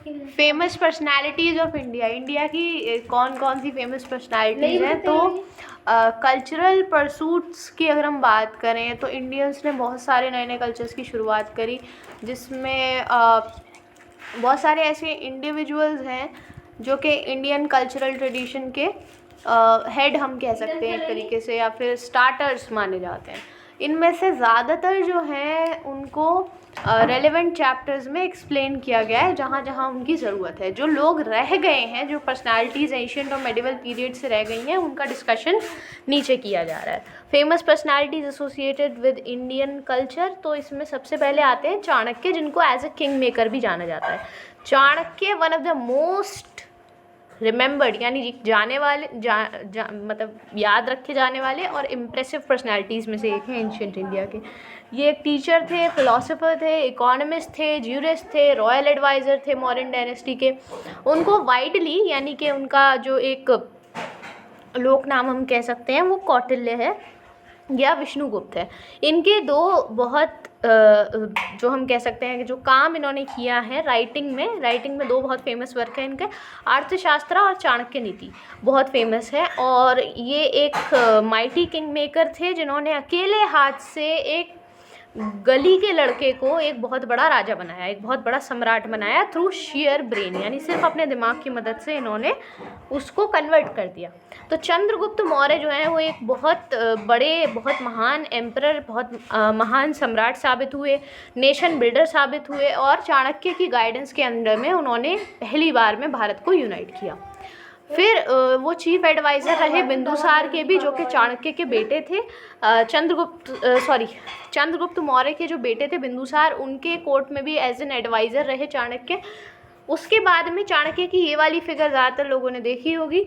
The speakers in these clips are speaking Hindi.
Famous personalities of India, India की कौन कौन सी फेमस पर्सनालिटीज़ हैं। तो कल्चरल परसूट्स की अगर हम बात करें तो इंडियंस ने बहुत सारे नए नए कल्चर्स की शुरुआत करी, जिसमें बहुत सारे ऐसे इंडिविजुअल्स हैं जो कि इंडियन कल्चरल ट्रेडिशन के हेड हम कह सकते हैं एक तरीके से, या फिर स्टार्टर्स माने जाते हैं। इनमें से ज़्यादातर जो हैं उनको रेलेवेंट चैप्टर्स में एक्सप्लेन किया गया है जहाँ जहाँ उनकी ज़रूरत है। जो लोग रह गए हैं, जो पर्सनालिटीज़ एंशिएंट और मेडिवल पीरियड से रह गई हैं, उनका डिस्कशन नीचे किया जा रहा है। Famous personalities associated with Indian culture, तो इसमें सबसे पहले आते हैं चाणक्य, जिनको एज ए किंग मेकर भी जाना जाता है। Chanakya one of the most remembered यानी जाने वाले मतलब याद रखे जाने वाले और इम्प्रेसिव पर्सनालिटीज़ में से एक है एंशिएंट इंडिया के। ये एक टीचर थे, फिलोसोफर थे, इकोनॉमिस्ट थे, ज्यूरिस्ट थे, रॉयल एडवाइज़र थे मौर्यन डायनेस्टी के। उनको वाइडली यानी कि उनका जो एक लोक नाम हम कह सकते हैं वो कौटिल्य है या विष्णुगुप्त है। इनके दो बहुत जो हम कह सकते हैं कि जो काम इन्होंने किया है राइटिंग में दो बहुत फेमस वर्क हैं इनके, अर्थशास्त्र और चाणक्य नीति बहुत फेमस है। और ये एक माइटी किंग मेकर थे जिन्होंने अकेले हाथ से एक गली के लड़के को एक बहुत बड़ा राजा बनाया, एक बहुत बड़ा सम्राट बनाया थ्रू शेयर ब्रेन, यानी सिर्फ अपने दिमाग की मदद से इन्होंने उसको कन्वर्ट कर दिया। तो चंद्रगुप्त मौर्य जो हैं वो एक बहुत बड़े, बहुत महान एम्परर, बहुत महान सम्राट साबित हुए, नेशन बिल्डर साबित हुए, और चाणक्य की गाइडेंस के अंडर में उन्होंने पहली बार में भारत को यूनाइट किया। फिर वो चीफ एडवाइज़र रहे बिंदुसार के भी, जो कि चाणक्य के बेटे थे। चंद्रगुप्त मौर्य के जो बेटे थे बिंदुसार, उनके कोर्ट में भी एज एन एडवाइज़र रहे चाणक्य। उसके बाद में चाणक्य की ये वाली फिगर ज़्यादातर लोगों ने देखी होगी,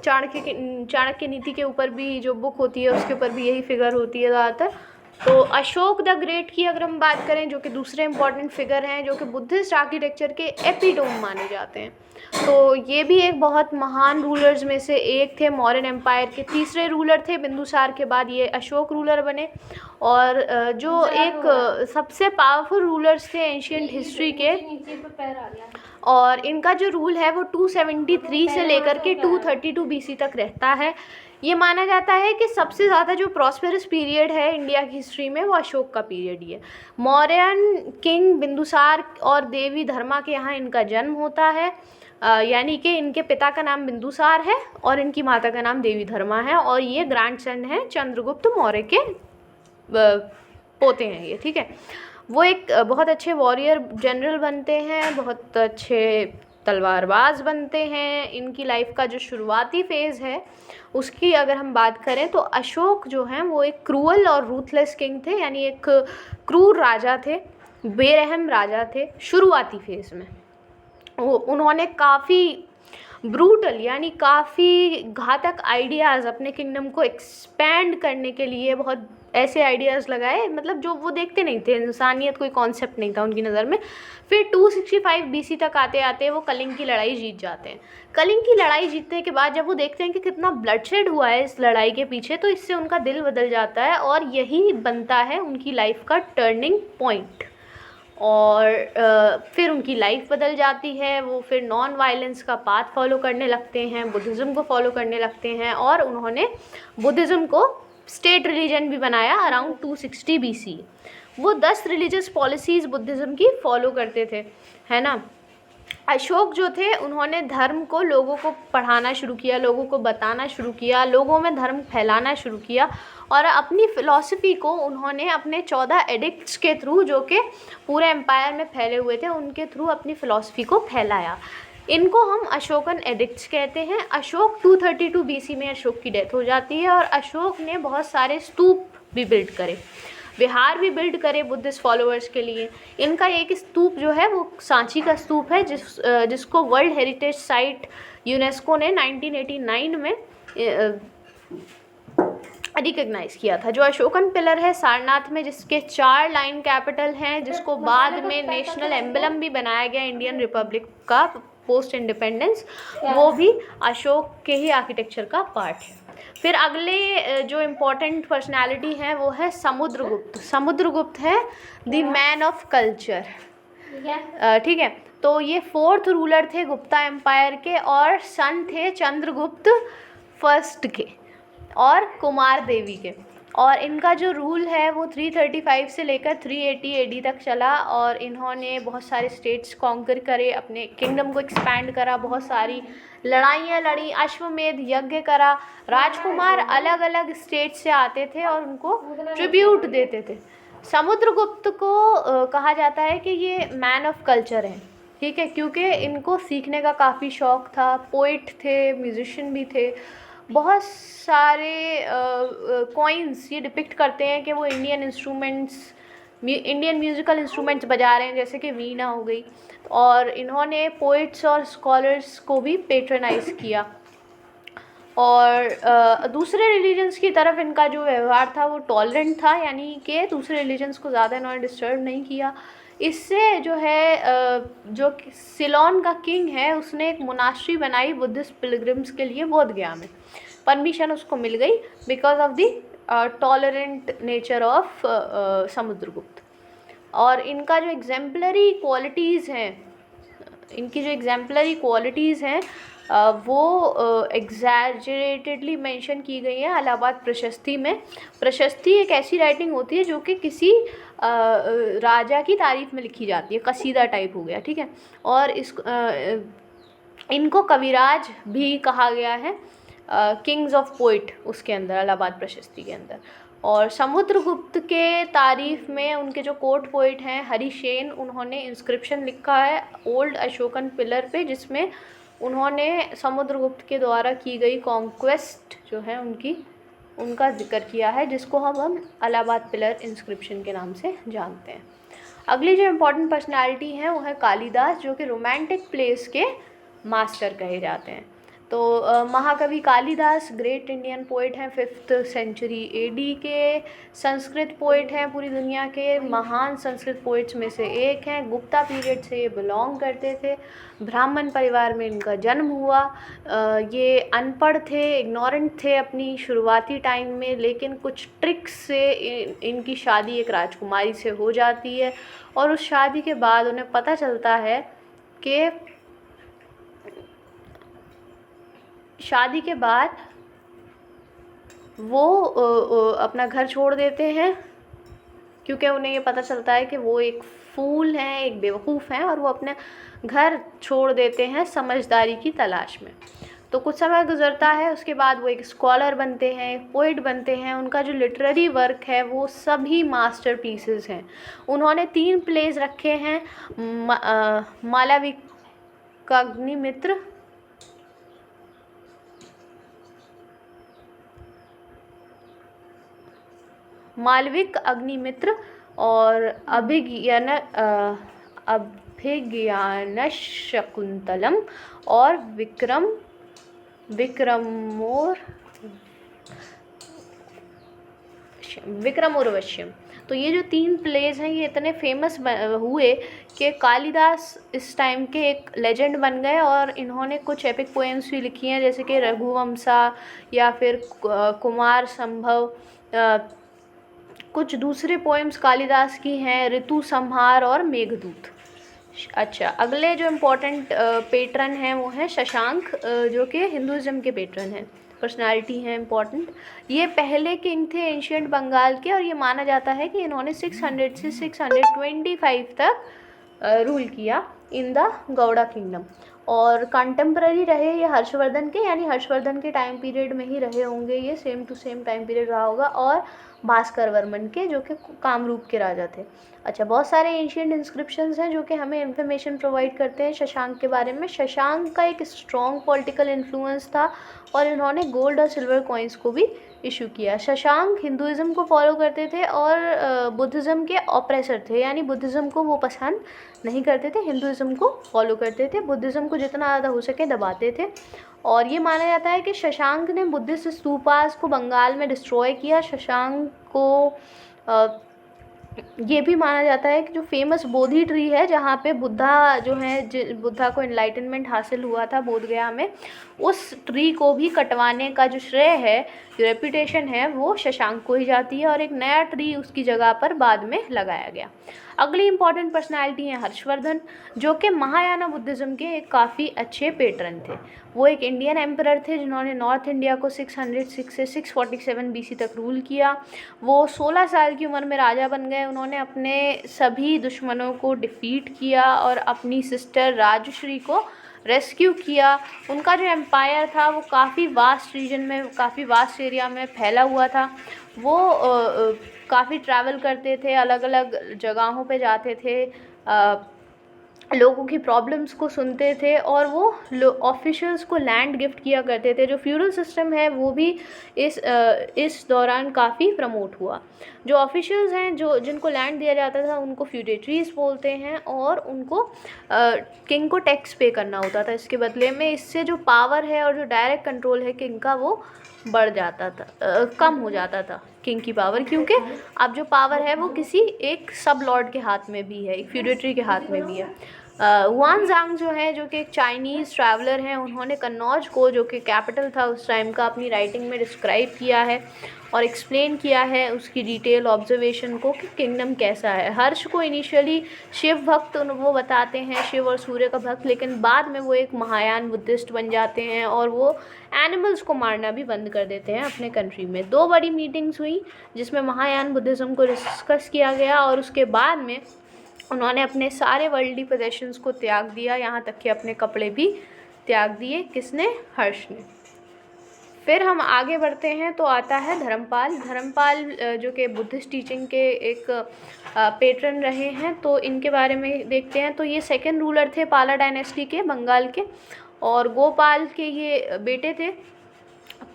चाणक्य नीति के ऊपर भी जो बुक होती है उसके ऊपर भी यही फिगर होती है ज़्यादातर। तो अशोक द ग्रेट की अगर हम बात करें, जो कि दूसरे इंपॉर्टेंट फिगर हैं, जो कि बुद्धिस्ट आर्किटेक्चर के एपिटोम माने जाते हैं, तो ये भी एक बहुत महान रूलर्स में से एक थे। मौर्यन एम्पायर के तीसरे रूलर थे, बिंदुसार के बाद ये अशोक रूलर बने। और जो एक सबसे पावरफुल रूलर्स थे एंशिएंट हिस्ट्री के, और इनका जो रूल है वो 273 से लेकर के 232 BC तक रहता है। ये माना जाता है कि सबसे ज़्यादा जो प्रॉस्पेरस पीरियड है इंडिया की हिस्ट्री में वो अशोक का पीरियड ही है। मौर्यन किंग बिंदुसार और देवी धर्मा के यहाँ इनका जन्म होता है, यानी कि इनके पिता का नाम बिंदुसार है और इनकी माता का नाम देवी धर्मा है, और ये ग्रैंडसन हैं चंद्रगुप्त मौर्य के पोते हैं ये, ठीक है। वो एक बहुत अच्छे वॉरियर जनरल बनते हैं, बहुत अच्छे तलवारबाज बनते हैं। इनकी लाइफ का जो शुरुआती फेज़ है उसकी अगर हम बात करें तो अशोक जो हैं वो एक क्रूअल और रूथलेस किंग थे, यानी एक क्रूर राजा थे, बेरहम राजा थे शुरुआती फेज़ में। उन्होंने काफ़ी ब्रूटल यानी काफ़ी घातक आइडियाज़ अपने किंगडम को एक्सपैंड करने के लिए बहुत ऐसे आइडियाज़ लगाए, मतलब जो वो देखते नहीं थे, इंसानियत कोई कॉन्सेप्ट नहीं था उनकी नज़र में। फिर 265 BC तक आते आते वो कलिंग की लड़ाई जीत जाते हैं। कलिंग की लड़ाई जीतने के बाद जब वो देखते हैं कि कितना ब्लडशेड हुआ है इस लड़ाई के पीछे, तो इससे उनका दिल बदल जाता है और यही बनता है उनकी लाइफ का टर्निंग पॉइंट। और फिर उनकी लाइफ बदल जाती है, वो फिर नॉन वायलेंस का पाथ फॉलो करने लगते हैं, बुद्धिज़्म को फॉलो करने लगते हैं, और उन्होंने बुद्धिज़्म को स्टेट रिलीजन भी बनाया अराउंड 260 BC। वो 10 रिलीजियस पॉलिसीज़ बुद्धिज़्म की फॉलो करते थे, है ना। अशोक जो थे उन्होंने धर्म को लोगों को पढ़ाना शुरू किया, लोगों को बताना शुरू किया, लोगों में धर्म फैलाना शुरू किया, और अपनी फ़िलॉसफी को उन्होंने अपने 14 एडिक्ट्स के थ्रू, जो कि पूरे एम्पायर में फैले हुए थे, उनके थ्रू अपनी फ़िलॉसफी को फैलाया। इनको हम अशोकन एडिक्ट्स कहते हैं। अशोक 232 BC में अशोक की डेथ हो जाती है, और अशोक ने बहुत सारे स्तूप भी बिल्ड करे, विहार भी बिल्ड करे बुद्धिस्ट फॉलोअर्स के लिए। इनका एक स्तूप जो है वो सांची का स्तूप है, जिसको वर्ल्ड हेरिटेज साइट यूनेस्को ने 1989 में रिकग्नाइज़ किया था। जो अशोकन पिलर है सारनाथ में, जिसके 4 लाइन कैपिटल हैं, जिसको बाद में नेशनल एम्बलम भी बनाया गया इंडियन रिपब्लिक का पोस्ट इंडिपेंडेंस, वो भी अशोक के ही आर्किटेक्चर का पार्ट है। फिर अगले जो इम्पोर्टेंट पर्सनालिटी है वो है समुद्रगुप्त। समुद्रगुप्त है द मैन ऑफ कल्चर, ठीक है। तो ये 4th रूलर थे गुप्ता एम्पायर के और सन थे चंद्रगुप्त फर्स्ट के और कुमार देवी के। और इनका जो रूल है वो 335 से लेकर 380 एडी तक चला और इन्होंने बहुत सारे स्टेट्स कॉन्कर करे, अपने किंगडम को एक्सपैंड करा, बहुत सारी लड़ाइयाँ लड़ी, अश्वमेध यज्ञ करा। राजकुमार अलग अलग स्टेट से आते थे और उनको ट्रिब्यूट देते थे। समुद्रगुप्त को कहा जाता है कि ये मैन ऑफ कल्चर हैं, ठीक है, क्योंकि इनको सीखने का काफ़ी शौक़ था। पोइट थे, म्यूजिशियन भी थे। बहुत सारे कॉइन्स ये डिपिक्ट करते हैं कि वो इंडियन म्यूज़िकल इंस्ट्रूमेंट्स बजा रहे हैं, जैसे कि वीणा हो गई। और इन्होंने पोइट्स और स्कॉलर्स को भी पेट्रनाइज़ किया। और दूसरे रिलीजन्स की तरफ इनका जो व्यवहार था वो टॉलरेंट था, यानी कि दूसरे रिलीजन्स को ज़्यादा इन्होंने डिस्टर्ब नहीं किया। इससे जो है जो सिलोन का किंग है उसने एक मोनास्ट्री बनाई बुद्धिस्ट पिलग्रिम्स के लिए बोध गया में। परमिशन उसको मिल गई because of the tolerant nature of Samudragupta. और इनका जो एग्जाम्पलरी क्वालिटीज़ हैं वो एग्जैजरेटेडली मेंशन की गई है इलाहाबाद प्रशस्ति में। प्रशस्ति एक ऐसी राइटिंग होती है जो कि किसी राजा की तारीफ़ में लिखी जाती है, कसीदा टाइप हो गया, ठीक है। और इनको कविराज भी कहा गया है, किंग्स ऑफ पोइट उसके अंदर, इलाहाबाद प्रशस्ति के अंदर। और समुद्रगुप्त के तारीफ़ में उनके जो कोर्ट पोइट हैं हरिसेन, उन्होंने इंस्क्रिप्शन लिखा है ओल्ड अशोकन पिलर पे, जिसमें उन्होंने समुद्रगुप्त के द्वारा की गई कॉन्क्वेस्ट जो है उनका जिक्र किया है, जिसको हम इलाहाबाद पिलर इंस्क्रिप्शन के नाम से जानते हैं। अगली जो इम्पोर्टेंट पर्सनालिटी है वो है कालिदास, जो कि रोमांटिक प्लेस के मास्टर कहे जाते हैं। तो महाकवि कालिदास ग्रेट इंडियन पोइट हैं, 5th सेंचुरी एडी के। संस्कृत पोइट हैं, पूरी दुनिया के महान संस्कृत पोइट्स में से एक हैं। गुप्ता पीरियड से ये बिलोंग करते थे। ब्राह्मण परिवार में इनका जन्म हुआ। ये अनपढ़ थे, इग्नोरेंट थे अपनी शुरुआती टाइम में, लेकिन कुछ ट्रिक्स से इनकी शादी एक राजकुमारी से हो जाती है। और उस शादी के बाद उन्हें पता चलता है कि शादी के बाद वो अपना घर छोड़ देते हैं, क्योंकि उन्हें ये पता चलता है कि वो एक फूल हैं, एक बेवकूफ़ हैं, और वो अपने घर छोड़ देते हैं समझदारी की तलाश में। तो कुछ समय गुजरता है, उसके बाद वो एक स्कॉलर बनते हैं, एक पोइट बनते हैं। उनका जो लिटरेरी वर्क है वो सभी मास्टरपीसेस हैं। उन्होंने 3 प्लेस रखे हैं, मालविक अग्निमित्र और अभिज्ञानशकुंतलम और विक्रमोर्वश्यम। तो ये जो 3 प्लेस हैं ये इतने फेमस हुए कि कालिदास इस टाइम के एक लेजेंड बन गए, और इन्होंने कुछ एपिक पोएम्स भी लिखी हैं, जैसे कि रघुवंशा या फिर कुमार संभव। कुछ दूसरे पोएम्स कालिदास की हैं, ऋतु संहार और मेघदूत। अच्छा, अगले जो इम्पोर्टेंट पेट्रन हैं वो हैं शशांक, जो कि हिंदुज़म के पेट्रन हैं, पर्सनालिटी हैं इम्पोर्टेंट। ये पहले किंग थे एंशियंट बंगाल के, और ये माना जाता है कि इन्होंने 600 से 625 तक रूल किया इन द गौड़ा किंगडम। और कंटेम्प्रेरी रहे ये हर्षवर्धन के, यानी हर्षवर्धन के टाइम पीरियड में ही रहे होंगे, ये same to same time period रहा होगा, और भास्कर वर्मन के, जो कि कामरूप के राजा थे। अच्छा, बहुत सारे एंशियंट इंस्क्रिप्शंस हैं जो कि हमें इन्फॉर्मेशन प्रोवाइड करते हैं शशांक के बारे में। शशांक का एक स्ट्रॉन्ग पॉलिटिकल इन्फ्लुएंस था, और इन्होंने गोल्ड और सिल्वर कॉइन्स को भी इशू किया। शशांक हिंदुज़म को फॉलो करते थे और बुद्धिज़्म के ऑप्रेसर थे, यानी बुद्धिज़्म को वो पसंद नहीं करते थे, हिंदुज़म को फॉलो करते थे, बुद्धिज़्म को जितना ज़्यादा हो सके दबाते थे। और ये माना जाता है कि शशांक ने बुद्धिस्ट स्तूपास को बंगाल में डिस्ट्रॉय किया। शशांक को ये भी माना जाता है कि जो फेमस बोधि ट्री है, जहाँ पे बुद्धा जो है, बुद्धा को एनलाइटनमेंट हासिल हुआ था बोध गया में, उस ट्री को भी कटवाने का जो श्रेय है, जो रेपुटेशन है, वो शशांक को ही जाती है, और एक नया ट्री उसकी जगह पर बाद में लगाया गया। अगली इंपॉर्टेंट पर्सनालिटी है हर्षवर्धन, जो कि महायाना बुद्धिज़्म के एक काफ़ी अच्छे पेट्रन थे। वो एक इंडियन एम्परर थे जिन्होंने नॉर्थ इंडिया को 606 से 647 BC तक रूल किया। वो 16 साल की उम्र में राजा बन गए। उन्होंने अपने सभी दुश्मनों को डिफ़ीट किया और अपनी सिस्टर राजश्री को रेस्क्यू किया। उनका जो एम्पायर था वो काफ़ी वास्ट रीजन में, काफ़ी वास्ट एरिया में फैला हुआ था। वो काफ़ी ट्रैवल करते थे, अलग अलग जगहों पे जाते थे, लोगों की प्रॉब्लम्स को सुनते थे और वो ऑफिशियल्स को लैंड गिफ्ट किया करते थे। जो फ्यूडल सिस्टम है वो भी इस दौरान काफ़ी प्रमोट हुआ। जो ऑफिशियल्स हैं जिनको लैंड दिया जाता था उनको फ्यूडेटरीज बोलते हैं और उनको किंग को टैक्स पे करना होता था इसके बदले में। इससे जो पावर है और जो डायरेक्ट कंट्रोल है किंग का वो बढ़ जाता था, कम हो जाता था किंग की पावर, क्योंकि अब जो पावर है वो किसी एक सब लॉर्ड के हाथ में भी है, एक फ्यूडेटरी के हाथ में भी है। हुआनजांग जो है, जो कि एक चाइनीज़ ट्रैवलर हैं, उन्होंने कन्नौज को, जो कि कैपिटल था उस टाइम का, अपनी राइटिंग में डिस्क्राइब किया है और एक्सप्लेन किया है उसकी डिटेल ऑब्जर्वेशन को कि किंगडम कैसा है। हर्ष को इनिशियली शिव भक्त वो बताते हैं, शिव और सूर्य का भक्त, लेकिन बाद में वो एक महायान बुद्धिस्ट बन जाते हैं और वो एनिमल्स को मारना भी बंद कर देते हैं अपने कंट्री में। 2 बड़ी मीटिंग्स हुई जिसमें महायान बुद्धिज़्म को डिस्कस किया गया और उसके बाद में उन्होंने अपने सारे वर्ल्डली पोजेशंस को त्याग दिया, यहाँ तक कि अपने कपड़े भी त्याग दिए। किसने? हर्ष ने। फिर हम आगे बढ़ते हैं तो आता है धर्मपाल। धर्मपाल जो कि बुद्धिस्ट टीचिंग के एक पेट्रन रहे हैं, तो इनके बारे में देखते हैं। तो ये सेकंड रूलर थे पाला डायनेस्टी के, बंगाल के, और गोपाल के ये बेटे थे।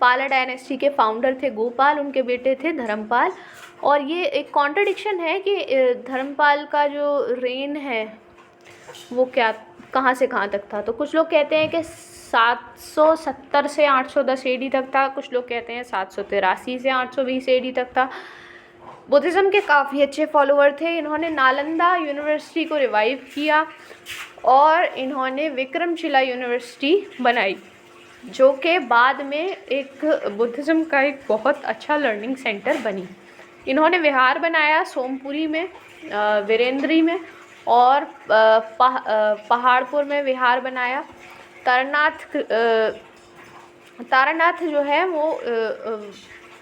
पाला डायनेस्टी के फाउंडर थे गोपाल, उनके बेटे थे धर्मपाल। और ये एक कॉन्ट्रडिक्शन है कि धर्मपाल का जो रेन है वो कहाँ से कहाँ तक था। तो कुछ लोग कहते हैं कि 770 से 810 AD तक था, कुछ लोग कहते हैं 783 से 820 AD तक था। बुद्धिज़्म के काफ़ी अच्छे फॉलोअर थे। इन्होंने नालंदा यूनिवर्सिटी को रिवाइव किया और इन्होंने विक्रमशिला यूनिवर्सिटी बनाई, जो कि बाद में एक बुद्धिज़्म का एक बहुत अच्छा लर्निंग सेंटर बनी। इन्होंने विहार बनाया सोमपुरी में, वीरेंद्री में, और पहाड़पुर में विहार बनाया। तारानाथ जो है वो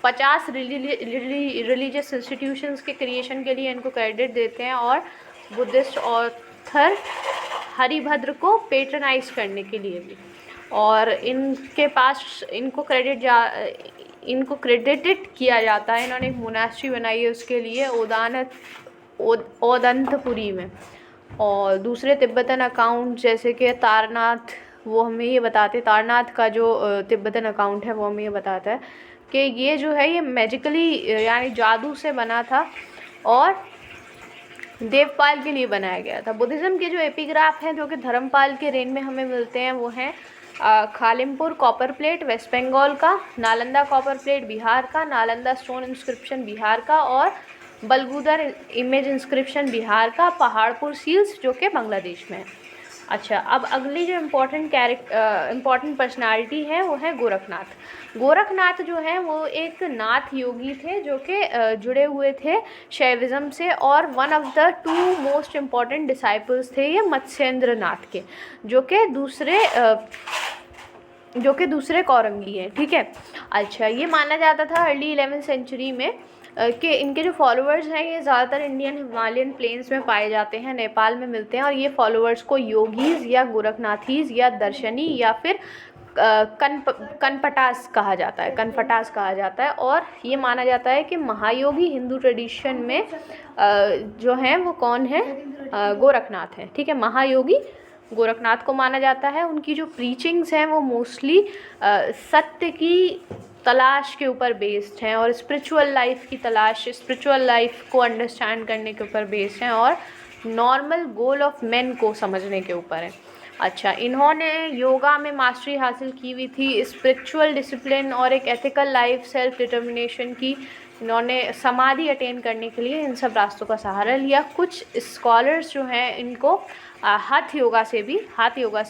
50 रिलीजियस इंस्टीट्यूशंस के क्रिएशन के लिए इनको क्रेडिट देते हैं और बुद्धिस्ट ऑथर हरिभद्र को पेट्रनाइज करने के लिए भी। और इनके पास इनको क्रेडिटेड किया जाता है, इन्होंने एक मोनास्ट्री बनाई है उसके लिए ओदंतपुरी में। और दूसरे तिब्बतन अकाउंट जैसे कि तारनाथ, वो हमें ये बताते, तारनाथ का जो तिब्बतन अकाउंट है वो हमें ये बताता है कि ये जो है ये मैजिकली यानी जादू से बना था और देवपाल के लिए बनाया गया था। बुद्धिज़्म के जो एपिग्राफ हैं जो कि धर्मपाल के रेन में हमें मिलते हैं वो हैं खालिमपुर कॉपर प्लेट वेस्ट बंगाल का, नालंदा कॉपर प्लेट बिहार का, नालंदा स्टोन इंस्क्रिप्शन बिहार का, और बलगुदर इमेज इंस्क्रिप्शन बिहार का, पहाड़पुर सील्स जो कि बांग्लादेश में है। अच्छा, अब अगली जो इम्पॉर्टेंट पर्सनालिटी है वो है गोरखनाथ। गोरखनाथ जो है वो एक नाथ योगी थे जो कि जुड़े हुए थे शैविज़म से, और one of the 2 most important disciples थे ये मत्स्येंद्र नाथ के, जो कि दूसरे कौरंगी हैं। ठीक है। अच्छा, ये माना जाता था अर्ली 11th सेंचुरी में कि इनके जो फॉलोअर्स हैं ये ज़्यादातर इंडियन हिमालयन प्लेन्स में पाए जाते हैं, नेपाल में मिलते हैं, और ये फॉलोअर्स को योगीज़ या गोरखनाथीज़ या दर्शनी या फिर कनपटास कहा जाता है। और ये माना जाता है कि महायोगी हिंदू ट्रेडिशन में जो हैं वो कौन है? गोरखनाथ हैं। ठीक है, महायोगी गोरखनाथ को माना जाता है। उनकी जो प्रीचिंग्स हैं वो मोस्टली सत्य की तलाश के ऊपर बेस्ड हैं और स्पिरिचुअल लाइफ की तलाश, स्पिरिचुअल लाइफ को अंडरस्टैंड करने के ऊपर बेस्ड हैं और नॉर्मल गोल ऑफ मेन को समझने के ऊपर है। अच्छा, इन्होंने योगा में मास्टरी हासिल की हुई थी, स्पिरिचुअल डिसिप्लिन और एक एथिकल लाइफ, सेल्फ डिटर्मिनेशन की इन्होंने समाधि अटेन करने के लिए इन सब रास्तों का सहारा लिया। कुछ स्कॉलर्स जो हैं इनको हाथ योगा से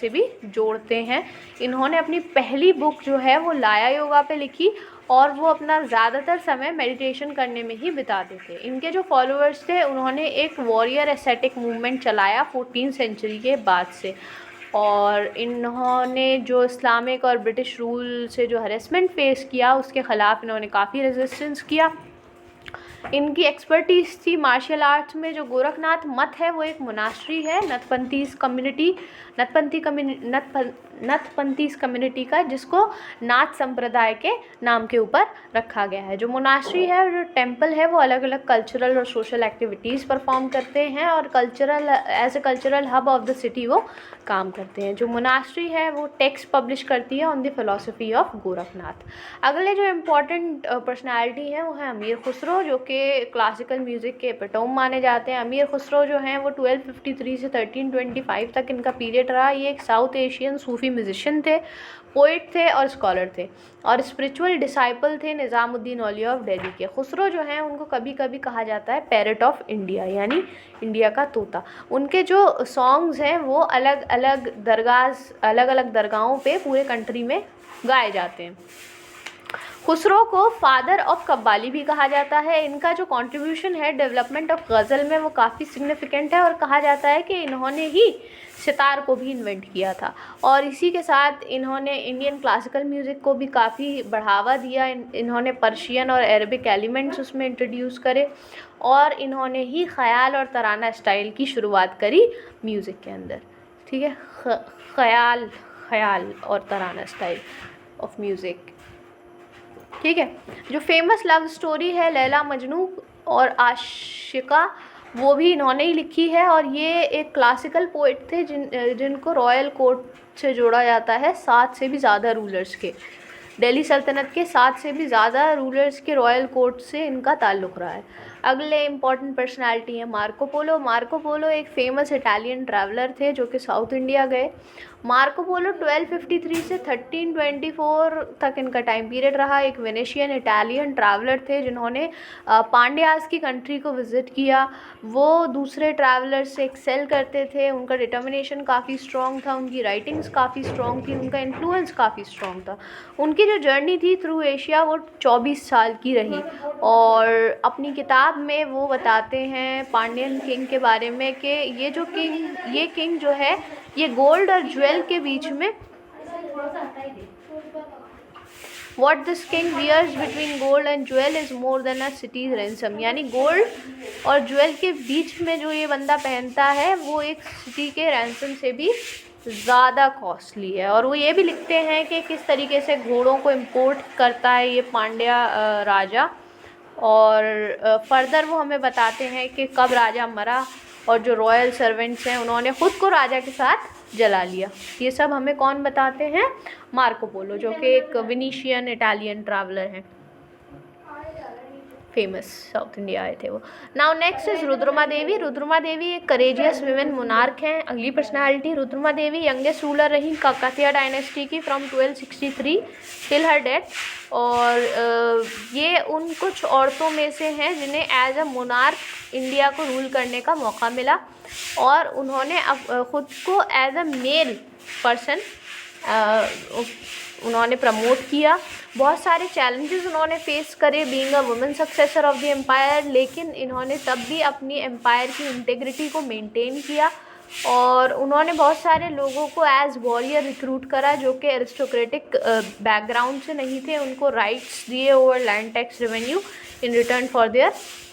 भी जोड़ते हैं। इन्होंने अपनी पहली बुक जो है वो लाया योगा पे लिखी और वो अपना ज़्यादातर समय मेडिटेशन करने में ही बिताते थे। इनके जो फॉलोअर्स थे उन्होंने एक वॉरियर एस्थेटिक मूवमेंट चलाया 14th सेंचुरी के बाद से, और इन्होंने जो इस्लामिक और ब्रिटिश रूल से जो हरेसमेंट फेस किया उसके ख़िलाफ़ इन्होंने काफ़ी रेजिस्टेंस किया। इनकी एक्सपर्टीज़ थी मार्शल आर्ट्स में। जो गोरखनाथ मठ है वो एक मोनास्ट्री है नथपंथीज कम्युनिटी का, जिसको नाथ संप्रदाय के नाम के ऊपर रखा गया है। जो मोनास्ट्री है और जो टेम्पल है वो अलग अलग कल्चरल और सोशल एक्टिविटीज़ परफॉर्म करते हैं और as a cultural hub of the city वो काम करते हैं। जो मोनास्ट्री है वो टेक्स्ट पब्लिश करती है on the philosophy of Gorakhnath. अगले जो इम्पोर्टेंट पर्सनैलिटी हैं वो है अमीर खुसरो, जो कि क्लासिकल म्यूज़िक के एपिटोम माने जाते हैं। अमीर खुसरो जो हैं वो 1253 से 1325 तक इनका पीरियड रहा। ये एक साउथ एशियन सूफ़ी म्यूजिशियन थे, पोइट थे और स्कॉलर थे, और स्पिरिचुअल डिसाइपल थे निज़ामुद्दीन औलिया ऑफ दिल्ली के। खुसरो जो हैं उनको कभी कभी कहा जाता है पैरट ऑफ इंडिया, यानी इंडिया का तोता। उनके जो सॉन्ग्स हैं वो अलग अलग दरगाहों पे पूरे कंट्री में गाए जाते हैं। खुसरो को फादर ऑफ कव्वाली भी कहा जाता है। इनका जो कंट्रीब्यूशन है डेवलपमेंट ऑफ गज़ल में वो काफ़ी सिग्निफिकेंट है, और कहा जाता है कि इन्होंने ही सितार को भी इन्वेंट किया था, और इसी के साथ इन्होंने इंडियन क्लासिकल म्यूज़िक को भी काफ़ी बढ़ावा दिया। इन्होंने पर्शियन और अरबिक एलिमेंट्स उसमें इंट्रोड्यूस करे, और इन्होंने ही ख़याल और तराना स्टाइल की शुरुआत करी म्यूज़िक के अंदर। ठीक है, ख़याल और तराना स्टाइल ऑफ म्यूज़िक। ठीक है, जो फेमस लव स्टोरी है लैला मजनू और आशिका, वो भी इन्होंने ही लिखी है, और ये एक क्लासिकल पोइट थे जिनको रॉयल कोर्ट से जोड़ा जाता है 7 से भी ज़्यादा रूलर्स के। दिल्ली सल्तनत के 7 से भी ज़्यादा रूलर्स के रॉयल कोर्ट से इनका ताल्लुक़ रहा है। अगले इम्पॉर्टेंट पर्सनालिटी है मार्को पोलो। मार्को पोलो एक फ़ेमस इटालियन ट्रैवलर थे जो कि साउथ इंडिया गए। मार्को पोलो 1253 से 1324 तक इनका टाइम पीरियड रहा। एक वेनेशियन इटालियन ट्रैवलर थे जिन्होंने पांड्यास की कंट्री को विज़िट किया। वो दूसरे ट्रैवलर से एक्सेल करते थे, उनका डिटर्मिनेशन काफ़ी स्ट्रॉन्ग था, उनकी राइटिंग्स काफ़ी स्ट्रॉन्ग थी, उनका इन्फ्लुएंस काफ़ी स्ट्रॉन्ग था। उनकी जो जर्नी थी थ्रू एशिया वो 24 साल की रही, और अपनी किताब में वो बताते हैं पांड्यन किंग के बारे में कि ये किंग जो है ये गोल्ड और ज्वेल के बीच में What this king wears between gold and jewel is more than a city's ransom, यानी गोल्ड और ज्वेल के बीच में जो ये बंदा पहनता है वो एक सिटी के रैंसम से भी ज़्यादा कॉस्टली है। और वो ये भी लिखते हैं कि किस तरीके से घोड़ों को इम्पोर्ट करता है ये पांड्या राजा, और फर्दर वो हमें बताते हैं कि कब राजा मरा, और जो रॉयल सर्वेंट्स हैं उन्होंने ख़ुद को राजा के साथ जला लिया। ये सब हमें कौन बताते हैं? मार्को पोलो, जो कि एक वेनिशियन इटालियन ट्रैवलर हैं, फेमस साउथ इंडिया आए थे वो। नाउ नेक्स्ट इज़ रुद्रमा देवी। रुद्रमा देवी एक करेजियस विमेन मोनार्क हैं। अगली पर्सनालिटी, रुद्रमा देवी यंगेस्ट रूलर रही काकतिया डायनेस्टी की फ्रॉम 1263 टिल हर डेथ, और ये उन कुछ औरतों में से हैं जिन्हें एज अ मोनार्क इंडिया को रूल करने का मौका मिला, और उन्होंने ख़ुद को एज अ मेल पर्सन उन्होंने प्रमोट किया। बहुत सारे चैलेंजेस उन्होंने फेस करे being a women successor of the empire, लेकिन इन्होंने तब भी अपनी एम्पायर की इंटेग्रिटी को मेंटेन किया, और उन्होंने बहुत सारे लोगों को एज वॉरियर रिक्रूट करा जो कि एरिस्टोक्रेटिक बैकग्राउंड से नहीं थे। उनको राइट्स दिए over land tax revenue in return for their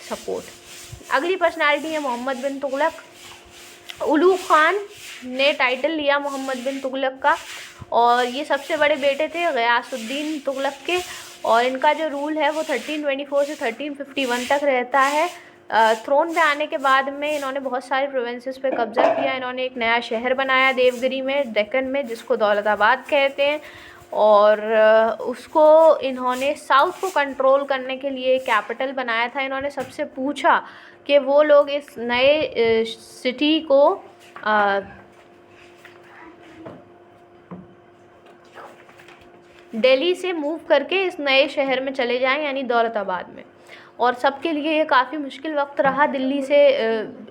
support. अगली पर्सनैलिटी है मोहम्मद बिन तुगलक। उलू खान ने टाइटल लिया मोहम्मद बिन तुगलक का, और ये सबसे बड़े बेटे थे गयासुद्दीन तुगलक के, और इनका जो रूल है वो 1324 से 1351 तक रहता है। थ्रोन पे आने के बाद में इन्होंने बहुत सारे प्रोविंसेस पे कब्ज़ा किया। इन्होंने एक नया शहर बनाया देवगिरी में, डेक्कन में, जिसको दौलताबाद कहते हैं, और उसको इन्होंने साउथ को कंट्रोल करने के लिए कैपिटल बनाया था। इन्होंने सबसे पूछा कि वो लोग इस नए सिटी को दिल्ली से मूव करके इस नए शहर में चले जाएं, यानी दौलताबाद में, और सबके लिए ये काफ़ी मुश्किल वक्त रहा दिल्ली से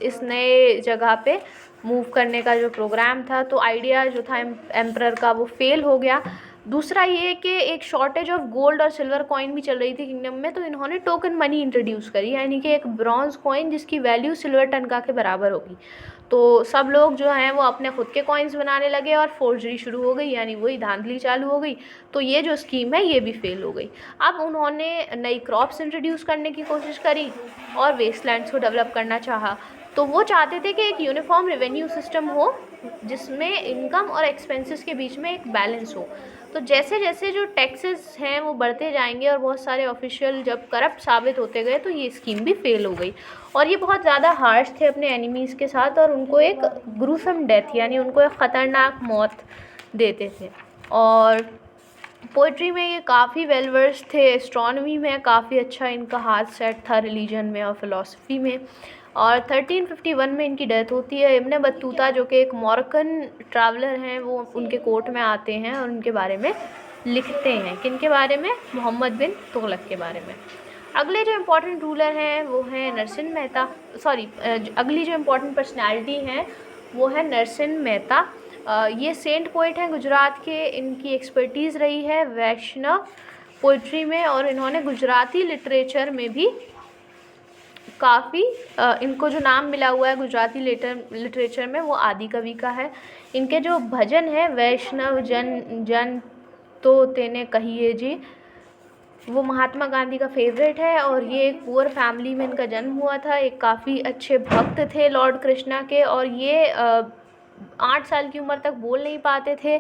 इस नए जगह पे मूव करने का जो प्रोग्राम था। तो आइडिया जो था एम्परर का वो फेल हो गया। दूसरा ये कि एक शॉर्टेज ऑफ गोल्ड और सिल्वर कॉइन भी चल रही थी किंगडम में, तो इन्होंने टोकन मनी इंट्रोड्यूस करी, यानी कि एक ब्रॉन्ज कॉइन जिसकी वैल्यू सिल्वर टनका के बराबर होगी। तो सब लोग जो हैं वो अपने खुद के कॉइन्स बनाने लगे और फोर्जरी शुरू हो गई, यानी वही धांधली चालू हो गई। तो ये जो स्कीम है ये भी फेल हो गई। अब उन्होंने नई क्रॉप्स इंट्रोड्यूस करने की कोशिश करी और वेस्टलैंड्स को डेवलप करना चाहा। तो वो चाहते थे कि एक यूनिफॉर्म रेवेन्यू सिस्टम हो जिसमें इनकम और एक्सपेंसेस के बीच में एक बैलेंस हो। तो जैसे जैसे जो टैक्सेस हैं वो बढ़ते जाएंगे और बहुत सारे ऑफिशियल जब करप्ट साबित होते गए तो ये स्कीम भी फेल हो गई। और ये बहुत ज़्यादा हार्श थे अपने एनिमीज़ के साथ और उनको एक ग्रूसम डेथ यानी उनको एक ख़तरनाक मौत देते थे। और पोइट्री में ये काफ़ी वेल वर्स थे, एस्ट्रोनॉमी में काफ़ी अच्छा इनका हाथ सेट था, रिलीजन में और फ़िलासफ़ी में। और 1351 में इनकी डेथ होती है। इब्न बतूता जो कि एक मोरक्कन ट्रैवलर हैं वो उनके कोर्ट में आते हैं और उनके बारे में लिखते हैं। किन के बारे में? मोहम्मद बिन तुगलक के बारे में। अगले जो इम्पोर्टेंट रूलर हैं वो हैं नरसिंह मेहता, अगली जो इम्पोर्टेंट पर्सनैलिटी हैं वो है नरसिंह मेहता। ये सेंट पोइट हैं गुजरात के। इनकी एक्सपर्टीज़ रही है वैष्णव पोइट्री में और इन्होंने गुजराती लिटरेचर में भी काफ़ी इनको जो नाम मिला हुआ है गुजराती लिटरेचर में वो आदि कवि का है। इनके जो भजन है वैष्णव जन जन तो तेने कहिए जी, वो महात्मा गांधी का फेवरेट है। और ये एक पुअर फैमिली में इनका जन्म हुआ था। एक काफ़ी अच्छे भक्त थे लॉर्ड कृष्णा के और ये 8 साल की उम्र तक बोल नहीं पाते थे।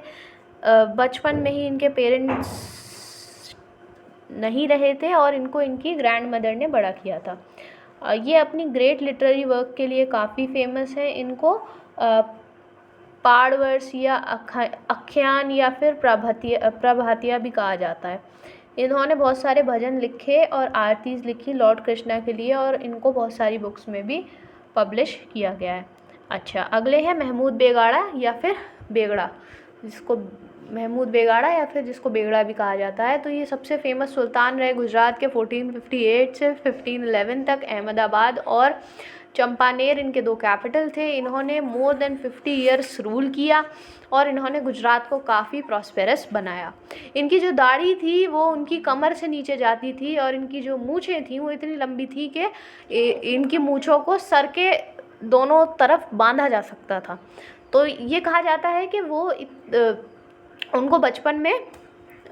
बचपन में ही इनके पेरेंट्स नहीं रहे थे और इनको इनकी ग्रैंड मदर ने बड़ा किया था। ये अपनी ग्रेट लिटरेरी वर्क के लिए काफ़ी फेमस है। इनको पाड़वर्स या आख्यान या फिर प्रभातिया भी कहा जाता है। इन्होंने बहुत सारे भजन लिखे और आरतीज़ लिखी लॉर्ड कृष्णा के लिए और इनको बहुत सारी बुक्स में भी पब्लिश किया गया है। अच्छा, अगले हैं महमूद बेगाड़ा या फिर बेगड़ा, जिसको महमूद बेगाड़ा या फिर जिसको बेगड़ा भी कहा जाता है। तो ये सबसे फेमस सुल्तान रहे गुजरात के 1458 से 1511 तक। अहमदाबाद और चंपानेर इनके 2 कैपिटल थे। इन्होंने मोर देन 50 ईयर्स रूल किया और इन्होंने गुजरात को काफ़ी प्रॉस्पेरस बनाया। इनकी जो दाढ़ी थी वो उनकी कमर से नीचे जाती थी और इनकी जो मूछें थी वो इतनी लंबी थी कि इनकी मूछों को सर के दोनों तरफ बांधा जा सकता था। तो ये कहा जाता है कि वो उनको बचपन में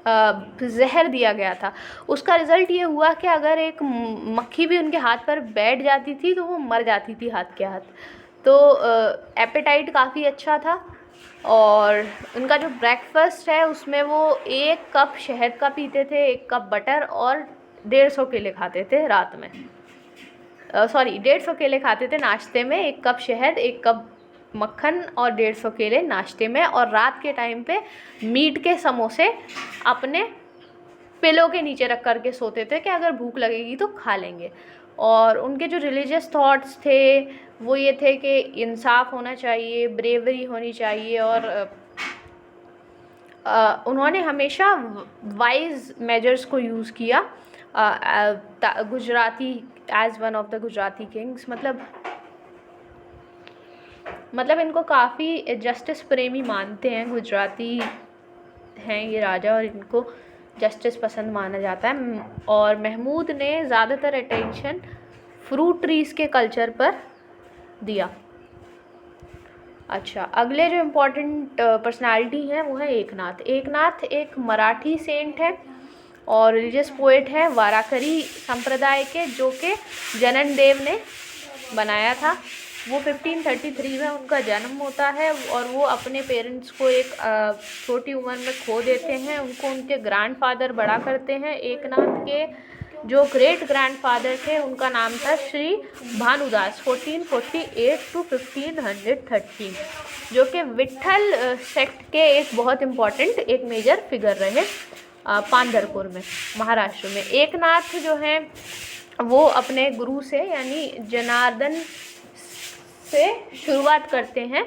जहर दिया गया था। उसका रिज़ल्ट ये हुआ कि अगर एक मक्खी भी उनके हाथ पर बैठ जाती थी तो वो मर जाती थी हाथ के हाथ। तो एपेटाइट काफ़ी अच्छा था। और उनका जो ब्रेकफास्ट है उसमें वो 1 कप शहद का पीते थे, 1 कप बटर और 150 केले खाते थे रात में। 150 केले खाते थे नाश्ते में, 1 कप शहद, 1 कप मक्खन और 150 केले नाश्ते में। और रात के टाइम पे मीट के समोसे अपने पिलो के नीचे रख कर के सोते थे कि अगर भूख लगेगी तो खा लेंगे। और उनके जो रिलीजियस थॉट्स थे वो ये थे कि इंसाफ होना चाहिए, ब्रेवरी होनी चाहिए और उन्होंने हमेशा वाइज मेजर्स को यूज़ किया। Gujarati as one of the Gujarati kings, मतलब इनको काफ़ी जस्टिस प्रेमी मानते हैं। गुजराती हैं ये राजा और इनको जस्टिस पसंद माना जाता है। और महमूद ने ज़्यादातर अटेंशन फ्रूट ट्रीज़ के कल्चर पर दिया। अच्छा, अगले जो इम्पोर्टेंट पर्सनालिटी हैं वो है एकनाथ। एकनाथ एक मराठी सेंट है और रिलीजियस पोएट है वाराकरी संप्रदाय के, जो कि जनन देव ने बनाया था। वो 1533 में उनका जन्म होता है और वो अपने पेरेंट्स को एक छोटी उम्र में खो देते हैं। उनको उनके ग्रैंडफादर बड़ा करते हैं। एकनाथ के जो ग्रेट ग्रैंडफादर थे उनका नाम था श्री भानुदास, 1448 to 1513, जो कि विट्ठल सेक्ट के एक बहुत इम्पॉर्टेंट एक मेजर फिगर रहे पांढरपुर में, महाराष्ट्र में। एकनाथ जो हैं वो अपने गुरु से यानी जनार्दन से शुरुआत करते हैं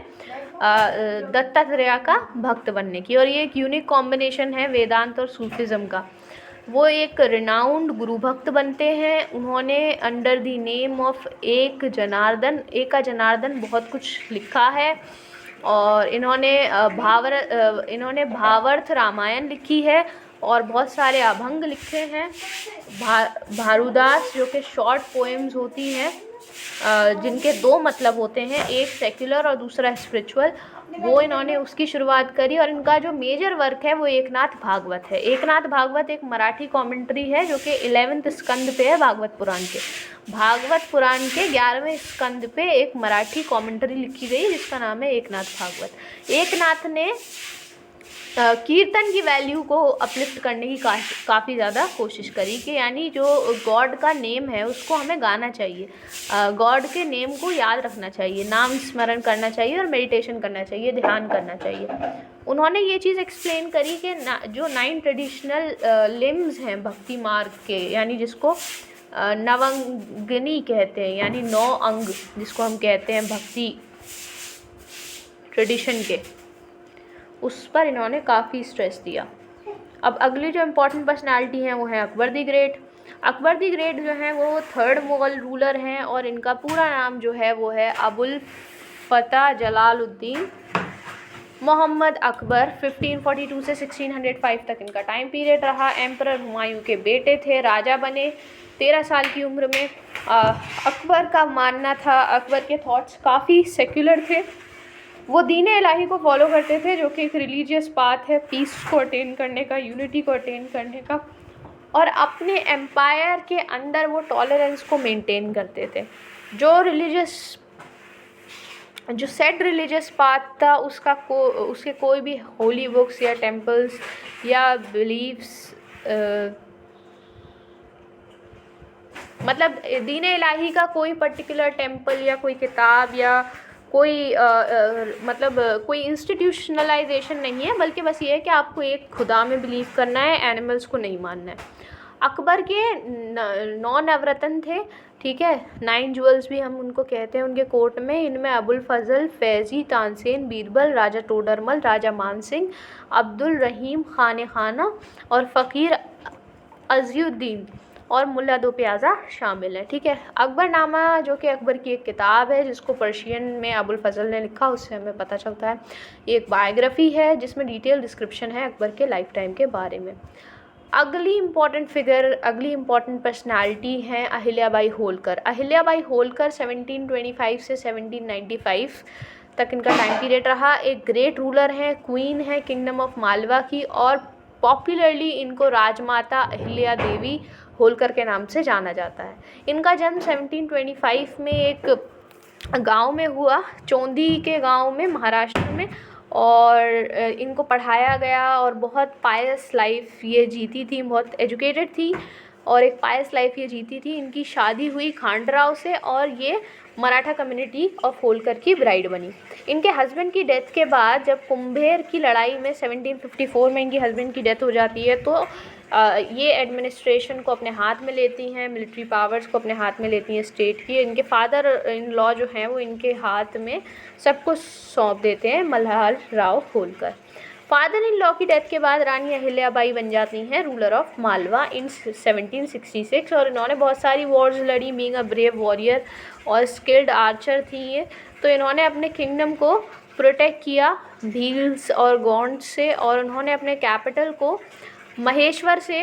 दत्तात्रेय का भक्त बनने की। और ये एक यूनिक कॉम्बिनेशन है वेदांत और सूफिज़म का। वो एक रिनाउंड गुरु भक्त बनते हैं। उन्होंने अंडर द नेम ऑफ एका जनार्दन बहुत कुछ लिखा है। और इन्होंने भावार्थ रामायण लिखी है और बहुत सारे अभंग लिखे हैं। भारूदास जो कि शॉर्ट पोएम्स होती हैं जिनके दो मतलब होते हैं, एक सेक्युलर और दूसरा स्पिरिचुअल, वो इन्होंने उसकी शुरुआत करी। और इनका जो मेजर वर्क है वो एकनाथ भागवत है। एकनाथ भागवत एक मराठी कॉमेंट्री है जो कि 11वें स्कंद पे है भागवत पुराण के। भागवत पुराण के 11वें स्कंद पे एक मराठी कॉमेंट्री लिखी गई जिसका नाम है एकनाथ भागवत। एकनाथ ने कीर्तन की वैल्यू को अपलिफ्ट करने की काफ़ी ज़्यादा कोशिश करी कि यानी जो गॉड का नेम है उसको हमें गाना चाहिए, गॉड के नेम को याद रखना चाहिए, नाम स्मरण करना चाहिए और मेडिटेशन करना चाहिए, ध्यान करना चाहिए। उन्होंने ये चीज़ एक्सप्लेन करी कि जो 9 ट्रेडिशनल लिम्स हैं भक्ति मार्ग के, यानी जिसको नवंगिनी कहते हैं, यानी 9 अंग जिसको हम कहते हैं भक्ति ट्रेडिशन के, उस पर इन्होंने काफ़ी स्ट्रेस दिया। अब अगली जो इम्पोर्टेंट पर्सनालिटी हैं वो है Akbar the great. Akbar the great जो हैं वो 3rd मुग़ल रूलर हैं और इनका पूरा नाम जो है वो है अबुल फ़तह जलालुद्दीन मोहम्मद अकबर। 1542 से 1605 तक इनका टाइम पीरियड रहा। एम्परर हुमायूं के बेटे थे, राजा बने 13 साल की उम्र में। अकबर का मानना था, अकबर के थॉट्स काफ़ी सेक्युलर थे, वो दीन इलाही को फॉलो करते थे जो कि एक रिलीजियस पाथ है पीस को अटेन करने का, यूनिटी को अटेन करने का, और अपने एम्पायर के अंदर वो टॉलरेंस को मेंटेन करते थे। जो सेट रिलीजियस पाथ था उसके कोई भी होली बुक्स या टेम्पल्स या बिलीव्स, मतलब दीन इलाही का कोई पर्टिकुलर टेम्पल या कोई किताब या कोई कोई इंस्टीट्यूशनलाइजेशन नहीं है, बल्कि बस ये है कि आपको एक खुदा में बिलीव करना है, एनिमल्स को नहीं मानना है। अकबर के 9 नवरत्न थे, ठीक है, 9 ज्वेल्स भी हम उनको कहते हैं उनके कोर्ट में। इनमें अबुल फजल, फैज़ी, तानसेन, बीरबल, राजा टोडरमल, राजा मानसिंह, अब्दुल रहीम खान खाना और फ़कीर अज़ीउद्दीन और मुल्ला दो प्याज़ा शामिल हैं, ठीक है। अकबरनामा जो कि अकबर की एक किताब है जिसको पर्शियन में अबुल फजल ने लिखा, उससे हमें पता चलता है ये एक बायोग्राफ़ी है जिसमें डिटेल डिस्क्रिप्शन है अकबर के लाइफ टाइम के बारे में। अगली इम्पॉर्टेंट पर्सनालिटी हैं अहिल्याबाई होलकर। अहिल्याबाई होलकर 1725 से 1795 तक इनका टाइम पीरियड रहा। एक ग्रेट रूलर हैं, क्वीन है किंगडम ऑफ मालवा की, और पॉपुलरली इनको राजमाता अहिल्या देवी होलकर के नाम से जाना जाता है। इनका जन्म 1725 में एक गांव में हुआ, चौंदी के गांव में महाराष्ट्र में, और इनको पढ़ाया गया और बहुत पायस लाइफ ये जीती थी, बहुत एजुकेटेड थी और एक पायस लाइफ ये जीती थी। इनकी शादी हुई खांडराव से और ये मराठा कम्युनिटी ऑफ होलकर की ब्राइड बनी। इनके हस्बैंड की डेथ के बाद जब कुंभेर की लड़ाई में 1754 में इनकी हस्बैंड की डेथ हो जाती है तो ये एडमिनिस्ट्रेशन को अपने हाथ में लेती हैं, मिलिट्री पावर्स को अपने हाथ में लेती हैं स्टेट की। इनके फादर इन लॉ जो हैं वो इनके हाथ में सब कुछ सौंप देते हैं, Malhar Rao Holkar. Father in law की डेथ के बाद रानी अहिल्याबाई बन जाती हैं रूलर ऑफ मालवा इन 1766 और इन्होंने बहुत सारी वॉर्स लड़ी, बीइंग अ ब्रेव वॉरियर और स्किल्ड आर्चर थी ये। तो इन्होंने अपने किंगडम को प्रोटेक्ट किया भील्स और गौंड से, और उन्होंने अपने कैपिटल को महेश्वर से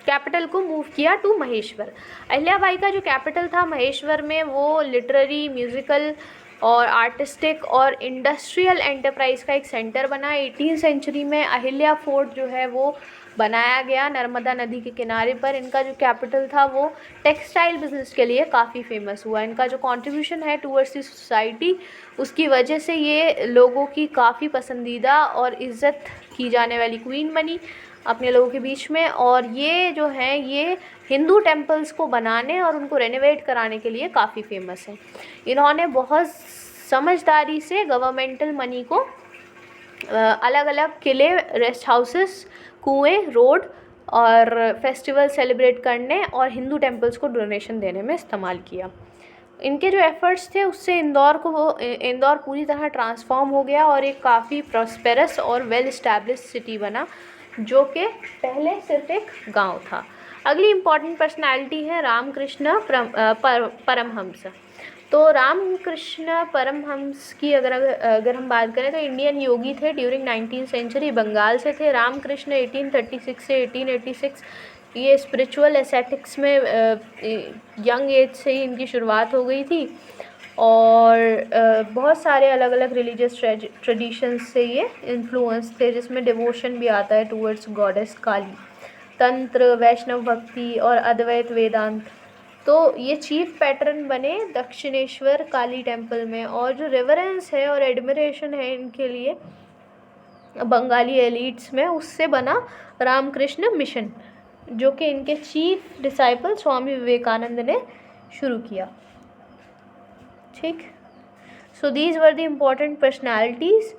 कैपिटल को मूव किया टू महेश्वर। अहिल्याबाई का जो कैपिटल था महेश्वर में वो लिटरेरी, म्यूज़िकल और आर्टिस्टिक और इंडस्ट्रियल एंटरप्राइज का एक सेंटर बना। 18वीं सेंचुरी में अहिल्या फोर्ट जो है वो बनाया गया नर्मदा नदी के किनारे पर। इनका जो कैपिटल था वो टेक्सटाइल बिजनेस के लिए काफ़ी फेमस हुआ। इनका जो कंट्रीब्यूशन है टूवर्ड्स द सोसाइटी, उसकी वजह से ये लोगों की काफ़ी पसंदीदा और इज़्ज़त की जाने वाली क्वीन बनी अपने लोगों के बीच में। और ये जो है ये हिंदू टेम्पल्स को बनाने और उनको रेनोवेट कराने के लिए काफ़ी फेमस है। इन्होंने बहुत समझदारी से गवर्नमेंटल मनी को अलग अलग किले, रेस्ट हाउसेस, कुएं, रोड और फेस्टिवल सेलिब्रेट करने और हिंदू टेम्पल्स को डोनेशन देने में इस्तेमाल किया। इनके जो एफ़र्ट्स थे उससे इंदौर पूरी तरह ट्रांसफॉर्म हो गया और एक काफ़ी प्रॉस्पेरस और वेल इस्टेब्लिश सिटी बना जो कि पहले सिर्फ एक गांव था। अगली इम्पॉर्टेंट पर्सनालिटी है रामकृष्ण परमहंस। तो रामकृष्ण परमहंस की अगर हम बात करें तो इंडियन योगी थे ड्यूरिंग 19th सेंचुरी, बंगाल से थे। रामकृष्ण 1836 से 1886 ये स्पिरिचुअल एसेटिक्स में यंग एज से ही इनकी शुरुआत हो गई थी और बहुत सारे अलग अलग रिलीजियस ट्रेडिशंस से ये इन्फ्लुएंस थे, जिसमें डिवोशन भी आता है टूवर्ड्स गॉडेस काली, तंत्र, वैष्णव भक्ति और अद्वैत वेदांत। तो ये चीफ पैटर्न बने दक्षिणेश्वर काली टेम्पल में, और जो रेवरेंस है और एडमिरेशन है इनके लिए बंगाली एलिट्स में, उससे बना रामकृष्ण मिशन, जो कि इनके चीफ डिसाइपल स्वामी विवेकानंद ने शुरू किया। ठीक, so these were the important personalities